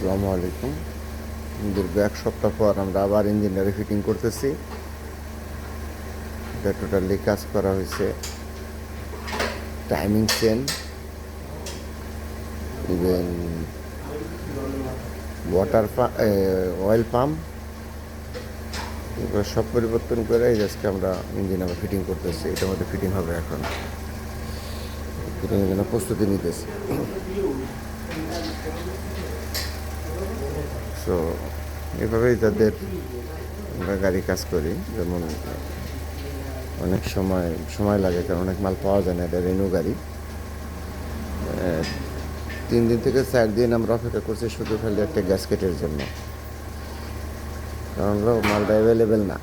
আসসালামু আলাইকুম। দীর্ঘ এক সপ্তাহ পর আমরা আবার ইঞ্জিনিয়ারে ফিটিং করতেছি। এটা টোটালি কাজ করা হয়েছে, timing chain, even oil pump, এগুলো সব পরিবর্তন করে আজকে আমরা ইঞ্জিন আবার ফিটিং করতেছি। এটার মধ্যে ফিটিং হবে এখন, ফিটিংয়ের জন্য প্রস্তুতি নিতেছি। সো এভাবেই যাদের আমরা গাড়ি কাজ করি, যেমন অনেক সময় লাগে, কারণ অনেক মাল পাওয়া যায় না। এটা রেনু গাড়ি। 3 দিন থেকে 4 দিন আমরা অপেক্ষা করছি শুধু খালি একটা গ্যাসকেটের জন্য, কারণ মালটা অ্যাভেলেবেল না।